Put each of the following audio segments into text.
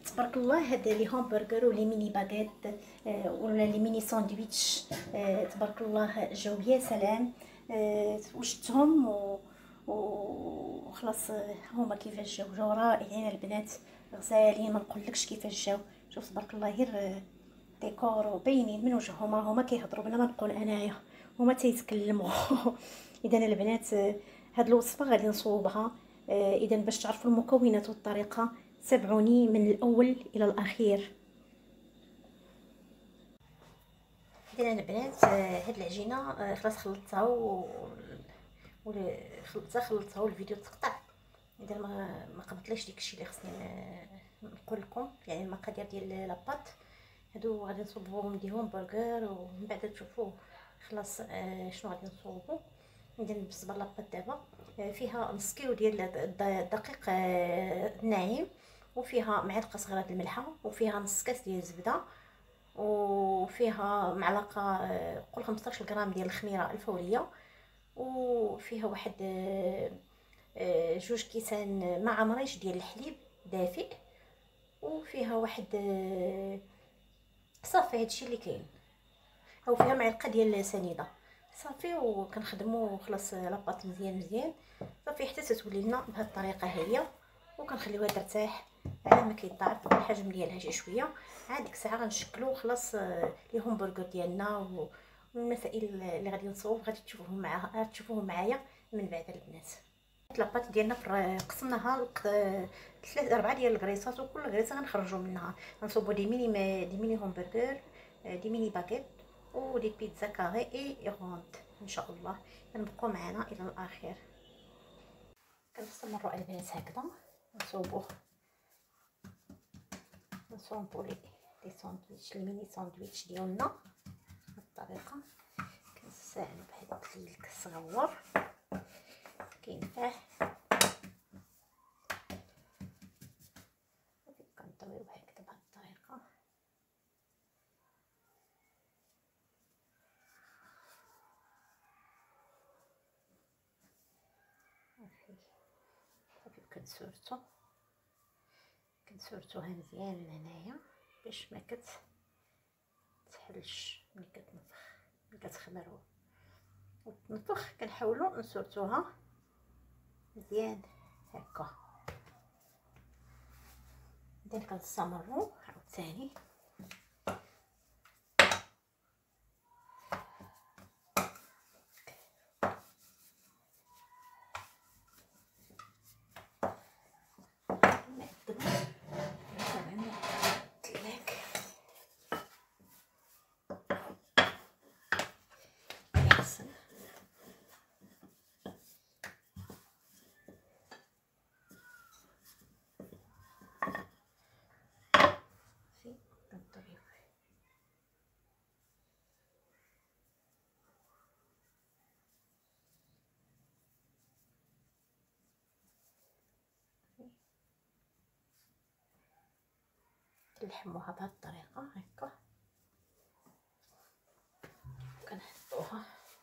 تبارك الله هاد لي همبرغر ولي ميني باغيت ولا لي ميني ساندويتش تبارك الله جاو يا سلام. وجدتهم وخلاص هما كيفاش جاو رائعين البنات غزالين، ما نقولكش كيفاش جاو. شوف تبارك الله غير ديكور وباينين من وجههم، هما كيهضروا بلا ما نقول انايا، هما تيتكلموا. اذا البنات هاد الوصفه غادي نصوبها. اذا باش تعرفوا المكونات والطريقه تابعوني من الاول الى الاخير. اذا البنات هاد العجينه خلاص خلطتها خلطتها والفيديو تقطع. اذا ما قبطليش داكشي اللي خصني نقول لكم، يعني المقادير ديال لاباط هادو غادي نصوبوهم نديرهم برجر ومن بعد تشوفوا خلاص شنو غادي نصوبو. اذا بالنسبه لاباط دابا فيها نص كيلو ديال الدقيق ناعم، وفيها معلقه صغيره د الملحه، وفيها نص كاس ديال الزبده، وفيها معلقه قول 15 غرام ديال الخميره الفوريه، وفيها واحد 2 كيسان مع مريش ديال الحليب دافئ، وفيها واحد صافي هادشي اللي كاين، او فيها معلقه ديال سنيده صافي. وكنخدموا خلاص لاباط مزيان صافي حتى تتولي لنا بهذه الطريقه هي، وكنخليوها ترتاح على ما كيضاعف الحجم ديالها شي شويه. عاد ديك الساعه غنشكلوا خلاص لي همبرغر ديالنا والمسائل اللي غادي نصوب غادي تشوفوهم معايا من بعد البنات. لاباط ديالنا قسمناها 4 ديال الكريسات، وكل كريسه غنخرجوا منها غنصوبوا دي ميني همبرغر، دي ميني باغيت ودي بيتزا كاري اي روند ان شاء الله. كنبقوا معنا الى الاخير. كنستمروا البنات هكذا نصوبوا لي ساندويتش لي ميني ساندويتش ديالنا بهذه الطريقه. كنستعملوا بهذا الفيلك الصغير كينفع، كنطويو هكذا بهذه الطريقه. صافي كنسورتوها مزيان من هنايا باش ما كتحلش ملي كتخمر وتنفخ. كنحاولوا نسورتوها مزيان هكا. اذا كنستمروا عاوتاني نلحموها بهذه الطريقه هكا، كنحطوها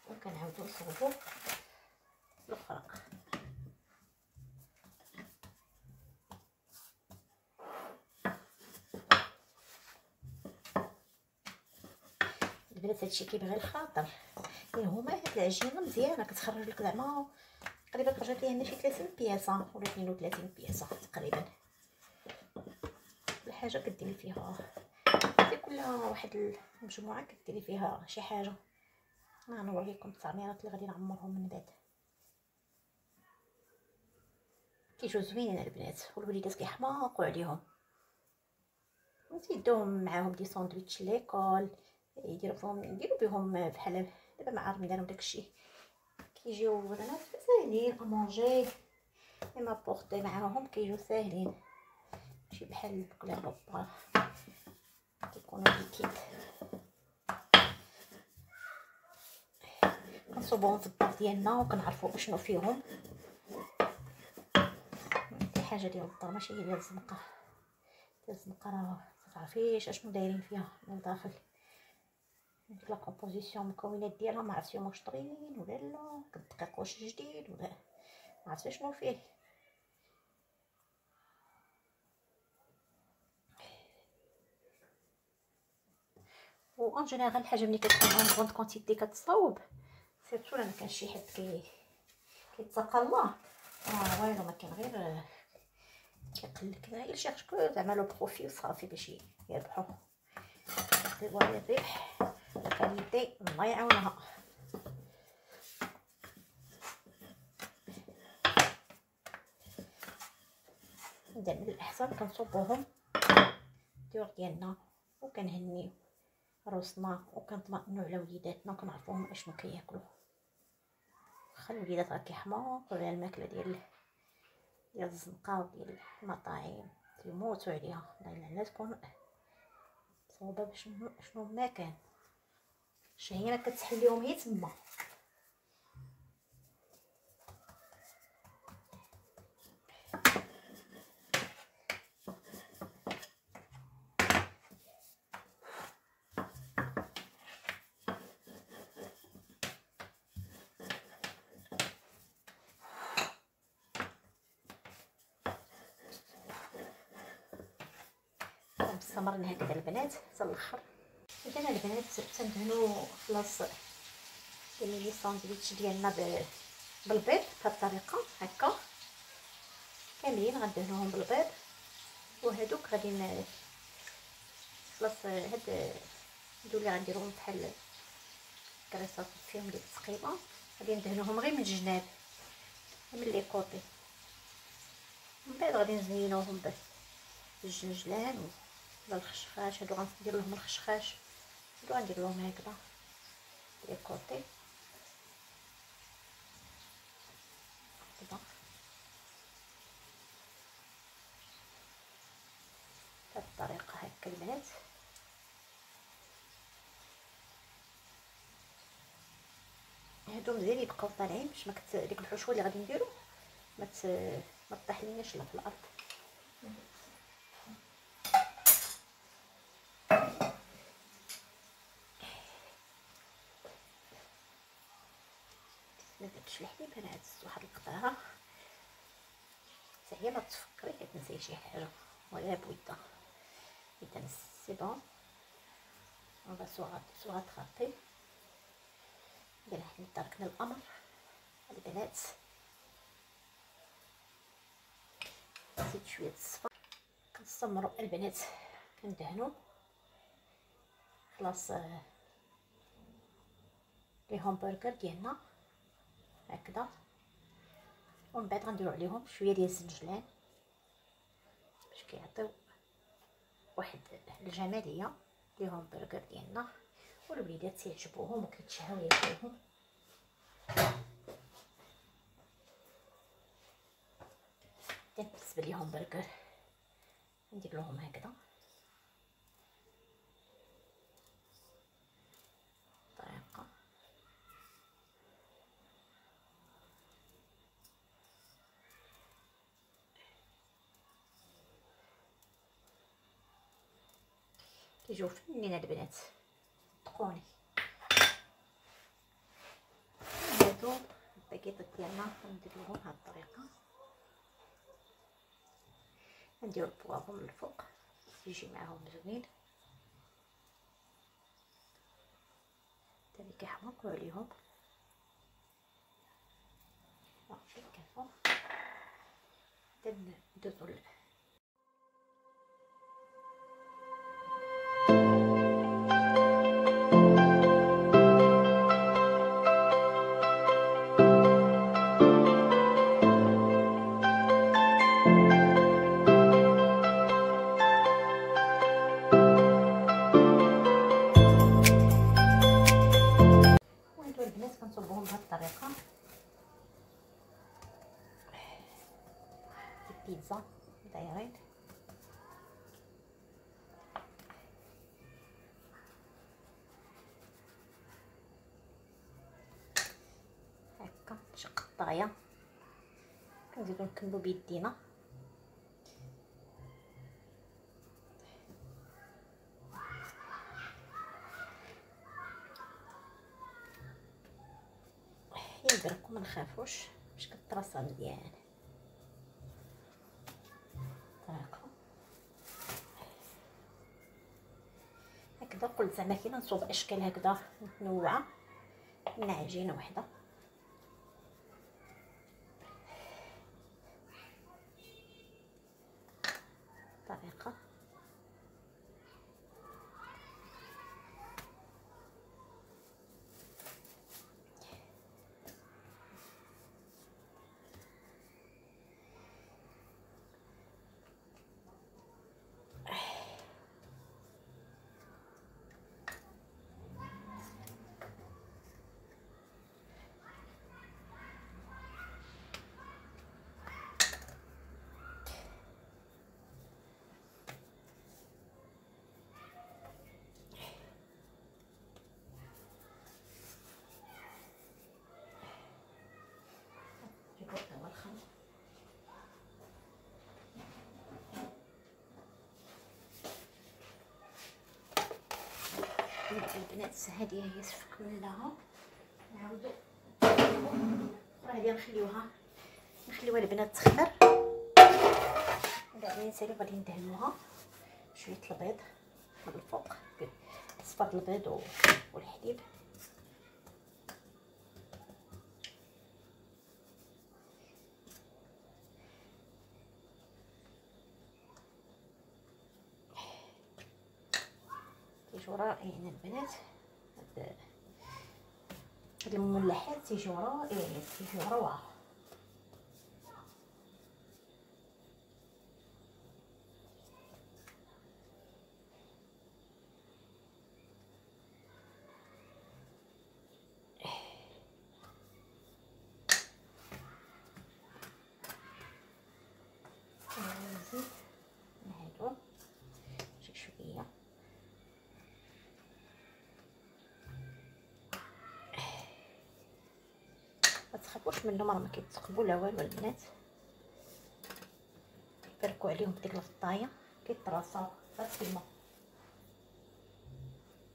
وكنعاودو نصوبو الاخرى. البنات هادشي كيبغي الخاطر، يعني هما هاد العجينه مزيانه كتخرج لك زعما تقريبا خرجت لي هنا شي 30 بياسه ولا 32 بياسه تقريبا. كل حاجه كديري فيها في كل واحد المجموعه كديري فيها شي حاجه. غنوريكم التعميرات اللي غادي نعمرهم من بعد. كيجيو زوينين البنات والوليدات كيحماقوا عليهم، وتيدوهم معاهم دي ساندويتش ليكول يديروا بهم بحال دابا مع رمضان وداكشي كيجيو بنات ساهلين امونجي اما بورطي معاهم كيجيو ساهلين ماشي بحال البكله بابا كيكونوا ليكيد. كنصوبوهم في الدار ديالنا وكنعرفوا شنو فيهم. دي حاجه ديال الدار ماشي هي ديال الزنقه. ديال الزنقه راه متعرفيش اشنو دايرين فيها من الداخل. ديك لا كومبوزيسيون المكونات ديالها ما عرفتيهم واش طريين ولا لا، كالدقيق واش جديد ولا ما عرفتش شنو فيه. اون جينيرال الحاجه ملي كتكون بون كونتيتي كتصاوب سيرتو الا ما كانش شي حد كيتقى الله والو ما كان غير كيقلك غير شي كو زعما لو بروفي وصافي باش يربحوا يطيبوا على الربح الكاليتي الله يعاونها. دابا من الاحسن كنصوبوهم الديور ديالنا وكنهنيو روسنا وكنطمئنوا على وليداتنا وكنعرفوهم اشنو كياكلوا. واخا الوليدات راه كيحماقوا على الماكله ديال الزنقه وديال المطاعم كيموتوا عليها، الله يلعنها تكون صوبه باش شنو ما كان الشهيره كتسحل ليهم هي تما. استمرنا هكذا البنات حتى الاخر. اذا البنات تندهنوا خلاص لي ساندويتش ديالنا بالبيض بهذه الطريقه هكا كاملين غندهنوهم بالبيض. وهذوك غادي خلاص هاد هادو اللي غنديروهم بحال كريسات فيهم ديك التقيبه غادي ندهنوهم غير من الجناب من لي كوطي، من بعد غادي نزينوهم بالجنجلان ولا الخشخاش. هادو غندير لهم الخشخاش، هادو غندير لهم هكذا لي كوطي كذا بهاد الطريقه هكا البنات. هادو مزيان يبقاو طالعين باش ما ديك الحشوه اللي غادي نديرو ما تطيح ليناش لا في الارض. ما درتش الحليب انا هزت واحد القطعه حتى هي ما تفكري كتنسي شي حاجه ولا بويضه. اذا سي بون اون فا سوغات خاطي دابا حنا تركنا الامر البنات. زيد شويه الصفر كنستمروا البنات كندهنوا خلاص لي همبرغر ديالنا هكذا. ومن بعد غنديروا عليهم شويه ديال الزنجلان باش كيعطيو واحد الجماليه لي همبرغر ديالنا والوليدات تيعجبوهم وكيتشهاو ياكلوهم. بالنسبه لي همبرغر ندير لهم هكذا طريقه كيجيو فنين البنات تقوني. هادو الباكيطات ديالنا ندير لهم بهذه الطريقه، نديرو البواطو من الفوق يجي معاهم زوين حتى اللي كيحماقوا عليهم صافي كافو. ندوزو البنات كنصوبوهم بهذه الطريقه. البيتزا دايرين هكا شي قطايه كنزيدو نكملو بيدينا. يبركو ما نخافوش باش كطرصه مزيان طريقه هكذا. قلت زعما كاين نصوب اشكال هكذا متنوعه من عجينه وحده. طريقه البنات هذه هي سفكنا لها. نعاودو هذه نخليوها البنات تخمر. بعدين نسالي غادي ندهنوها شويه البيض من الفوق، صفر البيض والحليب. تيجيو رائعين البنات. هاد المملحات تيجيو رائعين، تيجيو روعه. نزيد نعيدو شويه. ما تخافوش منهم، راه ما كيتثقبوا لا والو البنات. كيبركوا عليهم بديك الفطايه كيترصاو غير في الماء،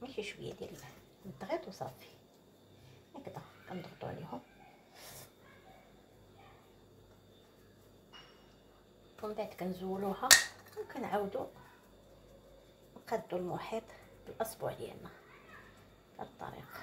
ماشي شويه ديال الضغيط وصافي. هكذا كنضغطوا عليهم ومن بعد كنزولوها وكنعاودوا نقادوا المحيط بالاصبع ديالنا بهذه الطريقه.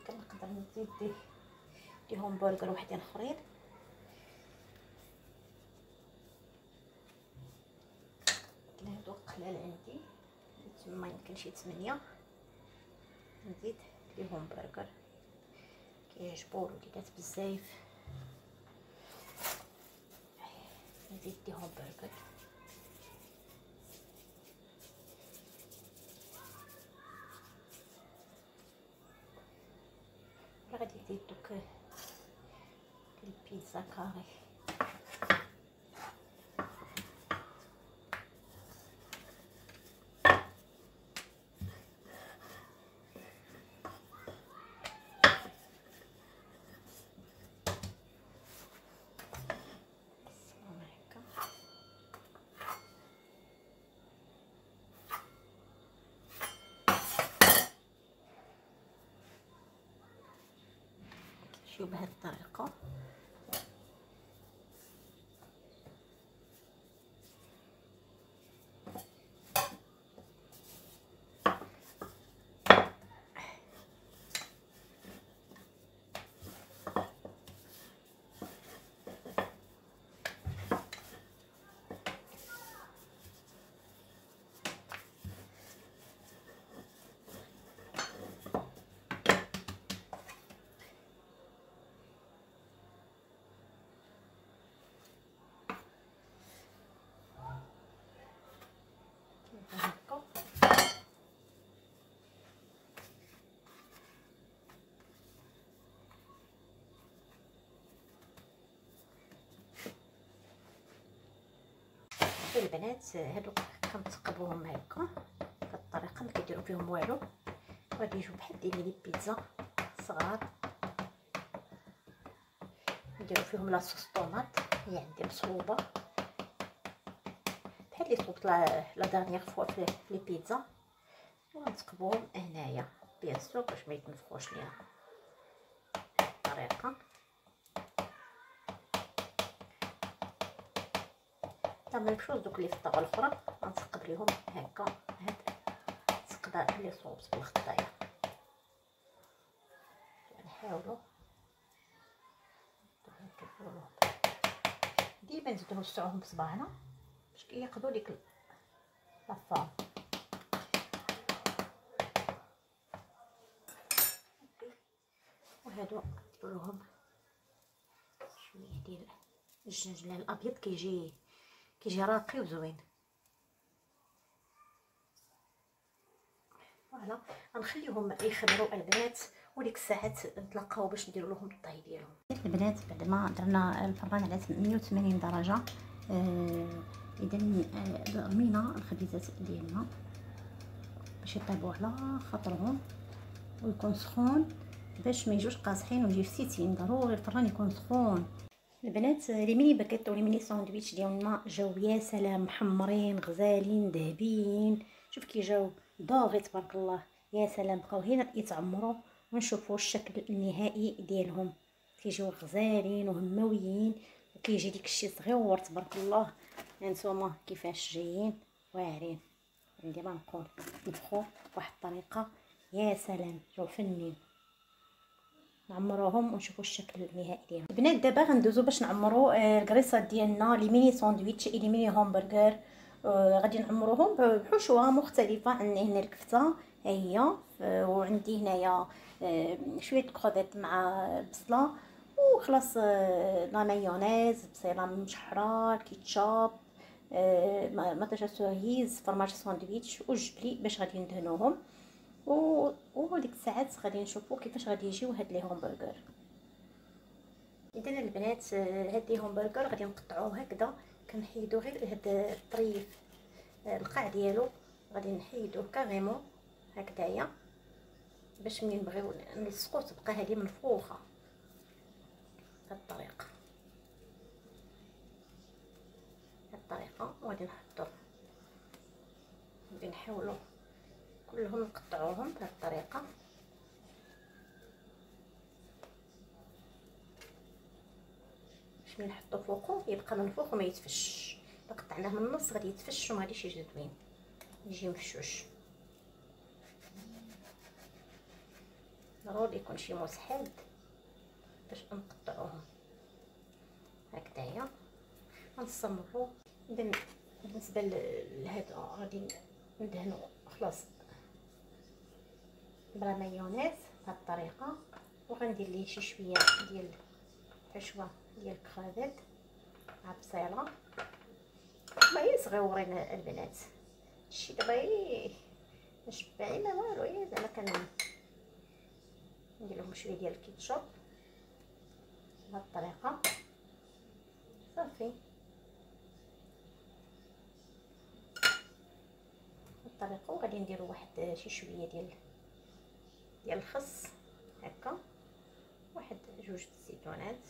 نقدر نزيد ديهم برجر وحدين اخرين. هادو قلال عندي تما يمكن شي 8. نزيد ليهم برجر كيعجبوا الوليدات بزاف. نزيد ليهم برجر. غادي نزيد دوك البيتزا كاري. شوف بهذه الطريقه. البنات هادو كنتقبوهم هكا بهاد الطريقه، ما كيديروا فيهم والو، غادي يجيو بحال ديال لي بيتزا صغار نديرو فيهم لاصوص طوماط. هي عندي مصوبه بحال اللي صوبت لا دارنيير فوا في لي بيتزا، ونثقبوهم هنايا بيان سور باش ما يتنفخوش لينا الطريقه. لا ميم شوز دوك اللي في الطاوله الاخرى غنثقب ليهم هكا هاد الثقبه اللي صوبت بالخطايه. نحاولوا ديما نزيدو نوسعوهم بصباعنا باش كياخذوا ديك لافام. وهادو نديروهم شويه ديال الجنجلان الابيض، كيجي راقي وزوين. فوالا غنخليهم يخمروا البنات، وديك الساعات نتلاقاو باش نديروا لهم الطهي ديالهم. البنات بعد ما درنا الفران على 180 درجه، اذا رمينا الخبيزات ديالنا باش يطيبوا على خاطرهم ويكون سخون باش ما يجوش قاصحين ويجيو فسيتين. ضروري الفران يكون سخون. البنات لي ميني باكيت ولي ميني ساندويتش ديالنا جاو يا سلام، محمرين غزالين ذهبيين. شوف كي جاو دوغي تبارك الله يا سلام. بقاو هنا يتعمروا ونشوفوا الشكل النهائي ديالهم. كيجيو غزالين وهمويين، وكيجي ديك الشيء صغيور تبارك الله. هانتوما كيفاش جايين واعرين. عندي ما نقول نفخوا بواحد الطريقه يا سلام، جاو فنين. نعمروهم ونشوفوا الشكل النهائي ديالهم. البنات دابا غندوزو باش نعمروا الكريسات ديالنا لي ميني ساندويتش لي ميني همبرغر. غادي نعمروهم بحشوه مختلفه. عندي هنا الكفته ها هي، وعندي هنايا شويه كروفيت مع بصله وخلاص، لا مايونيز، بصيله مشحره، كيتشاب، مطيشه سوريز، فرماج ساندويتش وجبلي باش غادي ندهنوهم. وديك الساعات غادي نشوفوا كيفاش غادي يجيو هاد لي همبرغر. اذا البنات هاد لي همبرغر غادي نقطعوه هكذا، كنحيدو غير هاد الطريف القاع ديالو، غادي نحيدوه كاريمون هكذايا باش ملي نبغيو نلصقو تبقى هذه منفوخه بهاد الطريقه. وغادي نحطو، غادي نحاولوا كلهم نقطعوهم بهذه الطريقه باش ملي نحطو فوقو يبقى منفوخ وما يتفش. الا قطعناه من النص غادي يتفش وما غاديش يجي زوين، يجي مفشوش. ضروري يكون شي موس حاد باش نقطعوهم هكذايا. غنستمروا. اذا بالنسبه لهذا غادي ندهنوا خلاص بلا مايونيز بهذه الطريقه، وغندير ليه شي شويه ديال حشوه ديال الكرافيت مع بصيله. ما هي صغيورين البنات، شي دابا مشبعين ما والو، هي زعما ندير لهم شويه ديال الكيتشوب بهذه الطريقه صافي. الطريقه وغادي نديروا واحد شي شويه ديال الخس هكا، واحد جوج الزيتونات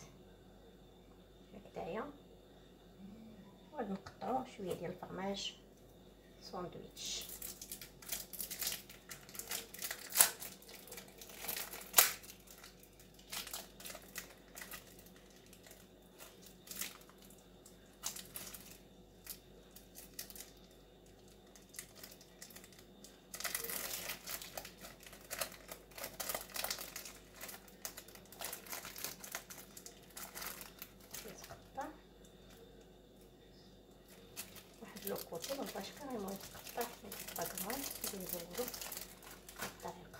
هكذايا، وغادي نقطعوا شويه ديال الفرماج ساندويتش. لو كوتي مابقاش كاريمون يتقطع، يتقطع غادي نزودو بهاد الطريقه.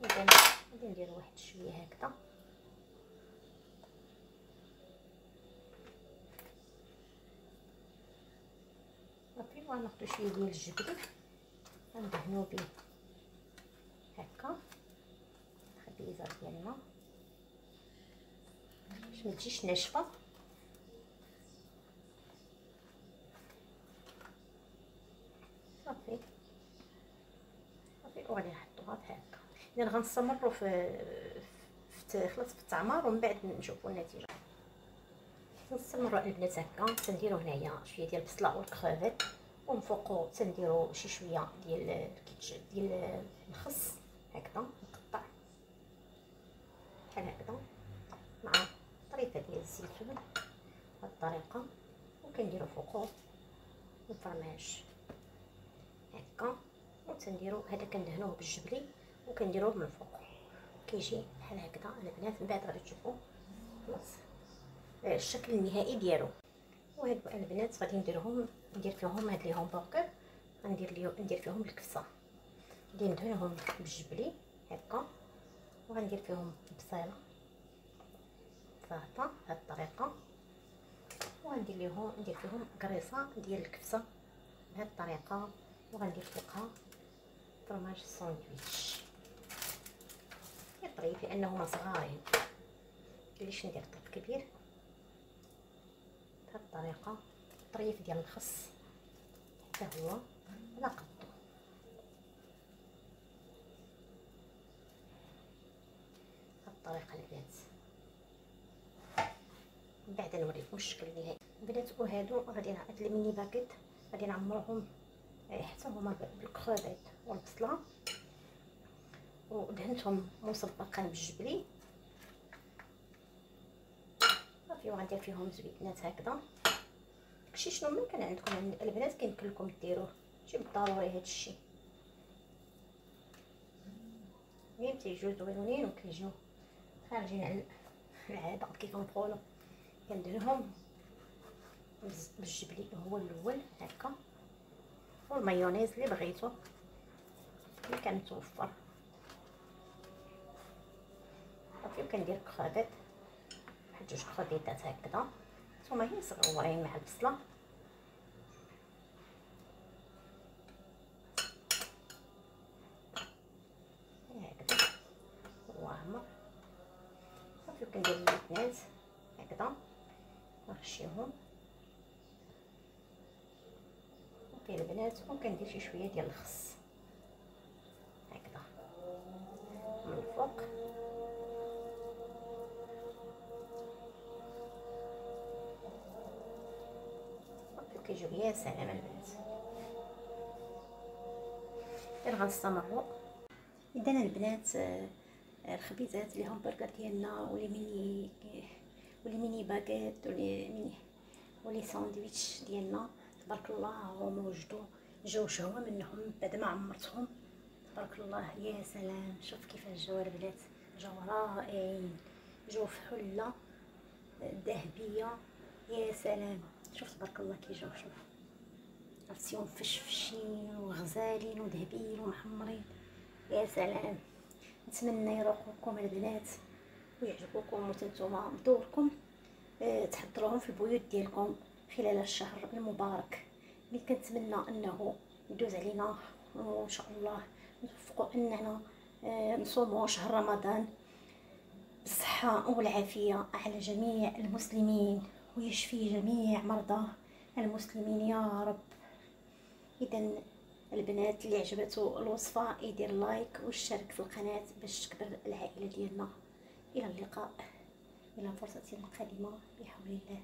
اذا غادي ندير واحد شويه هكذا، صافي. وغناخدو شويه ديال الجبن غندهنو به هكا الخبيزه ديالنا باش ما تجيش ناشفه. صافي وغادي نحطوها هكا. اذا غنستمروا في خلاص في التعمار ومن بعد نشوفوا النتيجه. نستمروا البنات هكا. تنديروا هنايا شويه ديال البصله والكرافات، ومن فوق تنديروا شي شويه ديال الخس هكذا مقطع بحال هكذا، مع طريفه ديال الزيتون بهذه الطريقه، وكنديروا فوقو الفرماج هكا، وتنديروا هذا كندهنوه بالجبلي وكنديروه من الفوق، كيجي بحال هكذا البنات. من بعد غادي تشوفوا خلاص الشكل النهائي ديالو. وهاد البنات غادي ندير فيهم هاد لي همبرغر، ندير فيهم الكبسه، غادي ندهنهم بالجبلي هكا، وغندير فيهم بصيله زهطه بهاد الطريقه، وغندير فيهم قريصه ديال الكبسه بهاد الطريقه، وغندير فوقها فرماج الساندويتش طريف لانهما صغارين، مكاينليش ندير طيف كبير. بهاد الطريقه طريف ديال الخس حتى هو على قدو. بهاد الطريقه البنات. من بعد نوريكم الشكل النهائي البنات. وهادو غادي هاد الميني باكيت غادي نعمرهم حتى هما بالكرافات والبصله، ودهنتهم موس البرقان بالجبلي صافي، وغندير فيهم زوينات هكذا. داكشي شنو ما كان عندكم البنات كيمكن لكم ديروه، ماشي بالضروري هادشي، المهم تيجيو زوينين وكيجيو خارجين على العاده كيف كنقولوا. كندهنهم بالجبلي هو الاول هكا، والمايونيز اللي بغيتو اللي كان متوفر صافي. وكندير كرافات واحد 2 كرافيطات هكذا، نتوما هي صغورين مع البصله هكذا واعمر صافي. وكندير الزيتونات هكذا نغشيهم صافي البنات، وكندير شي شويه ديال الخس هكذا من الفوق صافي. كيجيو يا سلام البنات. غير غنستمروا. اذا البنات الخبيزات لي همبرغر ديالنا ولي ميني باغيت ولي ساندويتش ديالنا تبارك الله هما وجدوا جاو شهوه منهم بعد ما عمرتهم. تبارك الله يا سلام. شوف كيفاش جاو البنات، جاو رائعين، جاو في حله ذهبيه يا سلام. شوف تبارك الله كي جاو، شوف عرفتيهم فشفشين وغزالين وذهبيين ومحمرين يا سلام. نتمنى يروقوكم البنات ويعجبوكم، وانتوما بدوركم تحضروهم في البيوت ديالكم خلال الشهر المبارك اللي كنتمنى انه يدوز علينا، وان شاء الله نوفقوا اننا نصوموا شهر رمضان بالصحه والعافيه على جميع المسلمين، ويشفي جميع مرضى المسلمين يا رب. اذا البنات اللي عجبته الوصفه يدير لايك ويشترك في القناه باش تكبر العائله ديالنا. الى اللقاء، الى فرصه قادمه بحول الله.